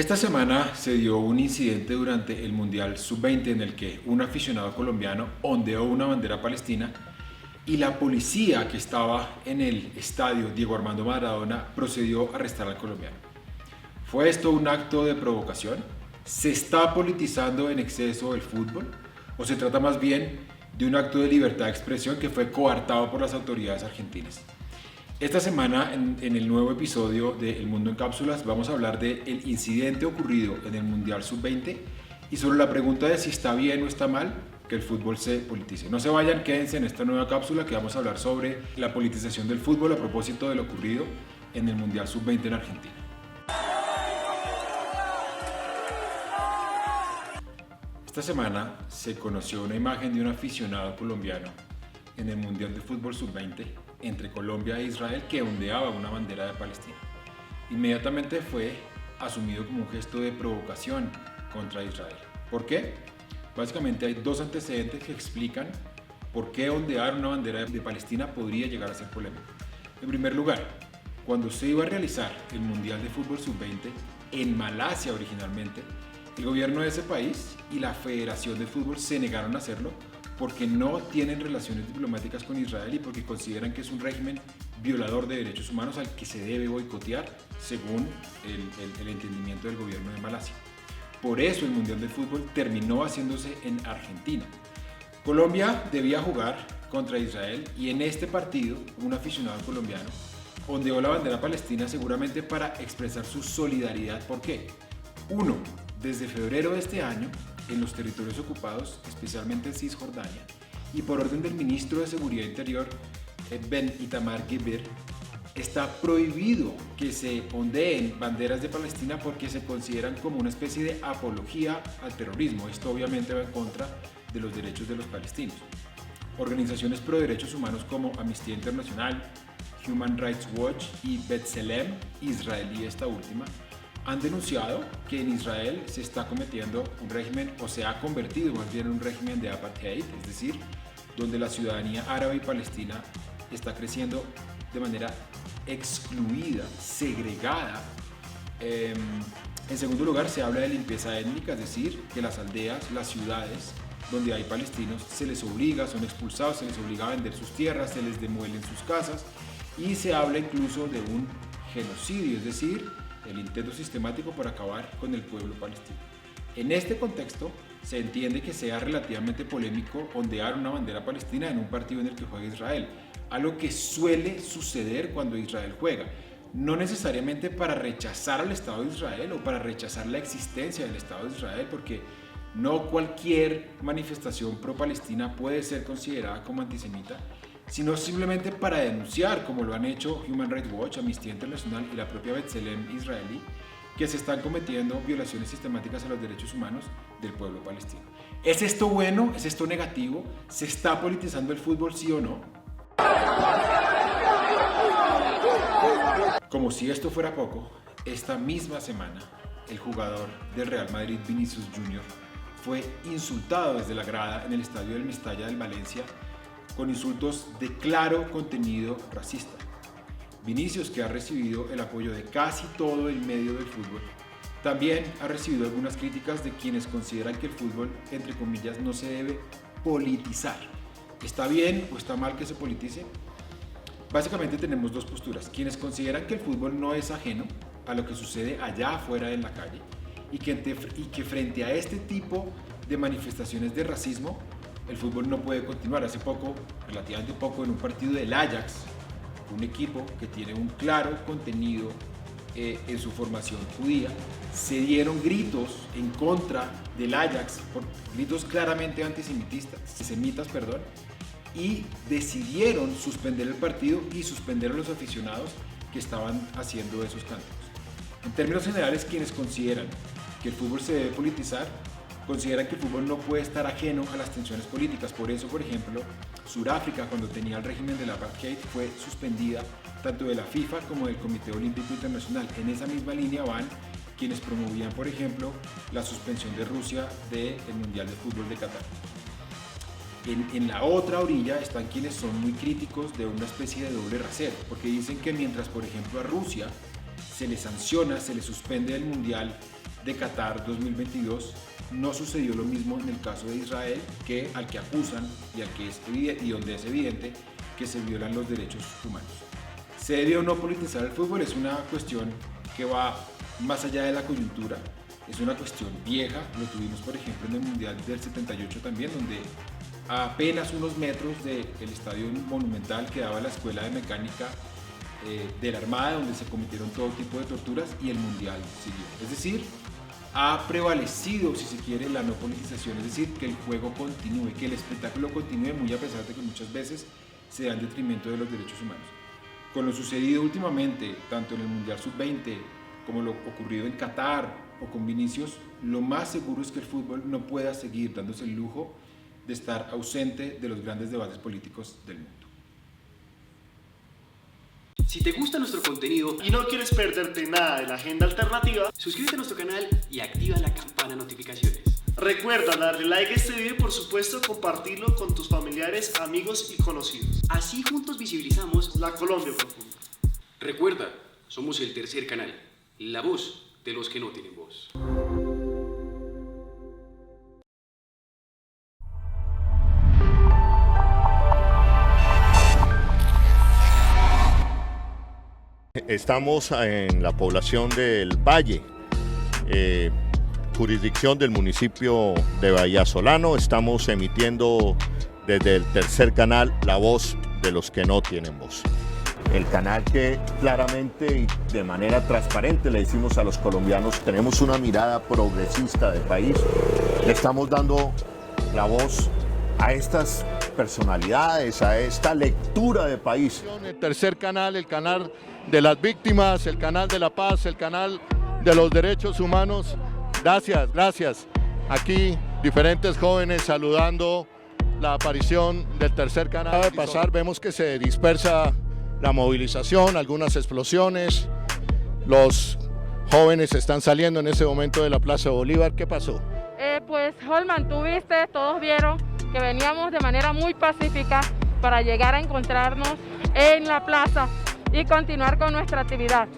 Esta semana se dio un incidente durante el Mundial Sub-20 en el que un aficionado colombiano ondeó una bandera palestina y la policía que estaba en el estadio Diego Armando Maradona procedió a arrestar al colombiano. ¿Fue esto un acto de provocación? ¿Se está politizando en exceso el fútbol? ¿O se trata más bien de un acto de libertad de expresión que fue coartado por las autoridades argentinas? Esta semana, en el nuevo episodio de El Mundo en Cápsulas, vamos a hablar del incidente ocurrido en el Mundial Sub-20 y sobre la pregunta de si está bien o está mal que el fútbol se politice. No se vayan, quédense en esta nueva cápsula que vamos a hablar sobre la politización del fútbol a propósito de lo ocurrido en el Mundial Sub-20 en Argentina. Esta semana se conoció una imagen de un aficionado colombiano en el Mundial de Fútbol Sub-20 entre Colombia e Israel que ondeaba una bandera de Palestina. Inmediatamente fue asumido como un gesto de provocación contra Israel. ¿Por qué? Básicamente hay dos antecedentes que explican por qué ondear una bandera de Palestina podría llegar a ser polémico. En primer lugar, cuando se iba a realizar el Mundial de Fútbol Sub-20 en Malasia originalmente, el gobierno de ese país y la Federación de Fútbol se negaron a hacerlo porque no tienen relaciones diplomáticas con Israel y porque consideran que es un régimen violador de derechos humanos al que se debe boicotear según el entendimiento del gobierno de Malasia. Por eso el Mundial de Fútbol terminó haciéndose en Argentina. Colombia debía jugar contra Israel y en este partido un aficionado colombiano ondeó la bandera palestina seguramente para expresar su solidaridad. ¿Por qué? Uno, desde febrero de este año, en los territorios ocupados, especialmente en Cisjordania, y por orden del ministro de Seguridad Interior, Ben Itamar Ben-Gvir, está prohibido que se ondeen banderas de Palestina porque se consideran como una especie de apología al terrorismo. Esto obviamente va en contra de los derechos de los palestinos. Organizaciones pro derechos humanos como Amnistía Internacional, Human Rights Watch y B'Tselem, israelí esta última, han denunciado que en Israel se está cometiendo un régimen, o se ha convertido más bien en un régimen de apartheid, es decir, donde la ciudadanía árabe y palestina está creciendo de manera excluida, segregada. En segundo lugar, se habla de limpieza étnica, es decir, que las aldeas, las ciudades donde hay palestinos, se les obliga, son expulsados, se les obliga a vender sus tierras, se les demuelen sus casas, y se habla incluso de un genocidio, es decir, el intento sistemático por acabar con el pueblo palestino. En este contexto, se entiende que sea relativamente polémico ondear una bandera palestina en un partido en el que juega Israel, algo que suele suceder cuando Israel juega, no necesariamente para rechazar al Estado de Israel o para rechazar la existencia del Estado de Israel, porque no cualquier manifestación pro-palestina puede ser considerada como antisemita, sino simplemente para denunciar, como lo han hecho Human Rights Watch, Amnistía Internacional y la propia B'Tselem israelí, que se están cometiendo violaciones sistemáticas a los derechos humanos del pueblo palestino. ¿Es esto bueno? ¿Es esto negativo? ¿Se está politizando el fútbol, sí o no? Como si esto fuera poco, esta misma semana el jugador del Real Madrid, Vinicius Junior, fue insultado desde la grada en el estadio del Mestalla del Valencia con insultos de claro contenido racista. Vinicius, que ha recibido el apoyo de casi todo el medio del fútbol, también ha recibido algunas críticas de quienes consideran que el fútbol, entre comillas, no se debe politizar. ¿Está bien o está mal que se politice? Básicamente tenemos dos posturas: quienes consideran que el fútbol no es ajeno a lo que sucede allá afuera en la calle y que frente a este tipo de manifestaciones de racismo, el fútbol no puede continuar. Hace poco, relativamente poco, en un partido del Ajax, un equipo que tiene un claro contenido en su formación judía, se dieron gritos en contra del Ajax, gritos claramente antisemitas, y decidieron suspender el partido y suspender a los aficionados que estaban haciendo esos cánticos. En términos generales, quienes consideran que el fútbol se debe politizar, consideran que el fútbol no puede estar ajeno a las tensiones políticas. Por eso, por ejemplo, Sudáfrica, cuando tenía el régimen del apartheid, fue suspendida tanto de la FIFA como del Comité Olímpico Internacional. En esa misma línea van quienes promovían, por ejemplo, la suspensión de Rusia del Mundial de Fútbol de Qatar. En la otra orilla están quienes son muy críticos de una especie de doble rasero, porque dicen que mientras, por ejemplo, a Rusia se le sanciona, se le suspende el Mundial de Qatar 2022 no sucedió lo mismo en el caso de Israel, al que acusan y donde es evidente que se violan los derechos humanos. ¿Se debe o no politizar el fútbol? Es una cuestión que va más allá de la coyuntura, es una cuestión vieja. Lo tuvimos por ejemplo en el Mundial del 78 también, donde a apenas unos metros del estadio Monumental quedaba la escuela de mecánica de la Armada, donde se cometieron todo tipo de torturas, y el Mundial siguió. Es decir, ha prevalecido, si se quiere, la no politización, es decir, que el juego continúe, que el espectáculo continúe, muy a pesar de que muchas veces se da en detrimento de los derechos humanos. Con lo sucedido últimamente, tanto en el Mundial Sub-20 como lo ocurrido en Qatar o con Vinicius, lo más seguro es que el fútbol no pueda seguir dándose el lujo de estar ausente de los grandes debates políticos del mundo. Si te gusta nuestro contenido y no quieres perderte nada de la agenda alternativa, suscríbete a nuestro canal y activa la campana de notificaciones. Recuerda darle like a este video y por supuesto compartirlo con tus familiares, amigos y conocidos. Así juntos visibilizamos la Colombia profunda. Recuerda, somos el tercer canal, la voz de los que no tienen voz. Estamos en la población del Valle, jurisdicción del municipio de Bahía Solano. Estamos emitiendo desde el tercer canal, la voz de los que no tienen voz. El canal que claramente y de manera transparente le decimos a los colombianos, tenemos una mirada progresista del país, le estamos dando la voz a estas personalidades, a esta lectura de país. El tercer canal, el canal de las víctimas, el canal de la paz, el canal de los derechos humanos. Gracias, gracias. Aquí diferentes jóvenes saludando la aparición del tercer canal. Acaba de pasar, vemos que se dispersa la movilización, algunas explosiones. Los jóvenes están saliendo en ese momento de la Plaza Bolívar. ¿Qué pasó? Pues Holman, tú viste, todos vieron que veníamos de manera muy pacífica para llegar a encontrarnos en la plaza y continuar con nuestra actividad.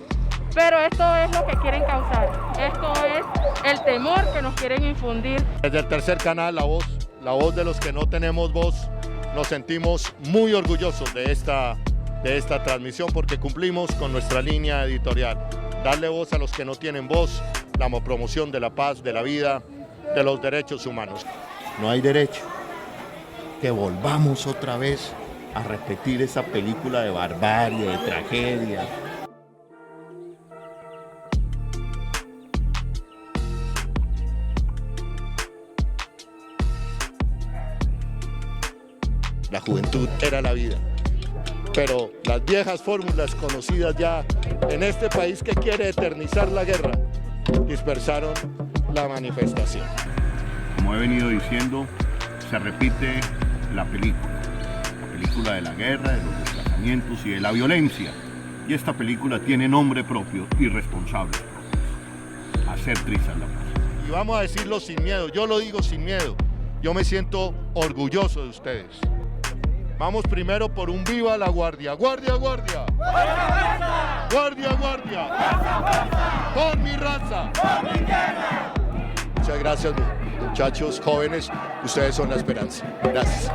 Pero esto es lo que quieren causar, esto es el temor que nos quieren infundir. Desde el tercer canal, la voz de los que no tenemos voz, nos sentimos muy orgullosos de esta transmisión porque cumplimos con nuestra línea editorial. Darle voz a los que no tienen voz, la promoción de la paz, de la vida, de los derechos humanos. No hay derecho que volvamos otra vez a repetir esa película de barbarie, de tragedia. La juventud era la vida, pero las viejas fórmulas conocidas ya en este país que quiere eternizar la guerra, dispersaron la manifestación. Como he venido diciendo, se repite la película de la guerra, de los desplazamientos y de la violencia. Y esta película tiene nombre propio y responsables propios: hacer trizas la paz. Y vamos a decirlo sin miedo, yo lo digo sin miedo. Yo me siento orgulloso de ustedes. Vamos primero por un viva la guardia. ¡Guardia, guardia! ¡Guardia, guardia! ¡Por mi raza! ¡Por mi tierra! Muchas gracias, muchachos jóvenes. Ustedes son la esperanza. Gracias.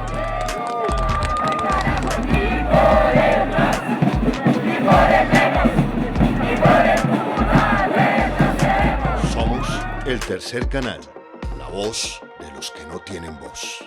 Somos el tercer canal, la voz de los que no tienen voz.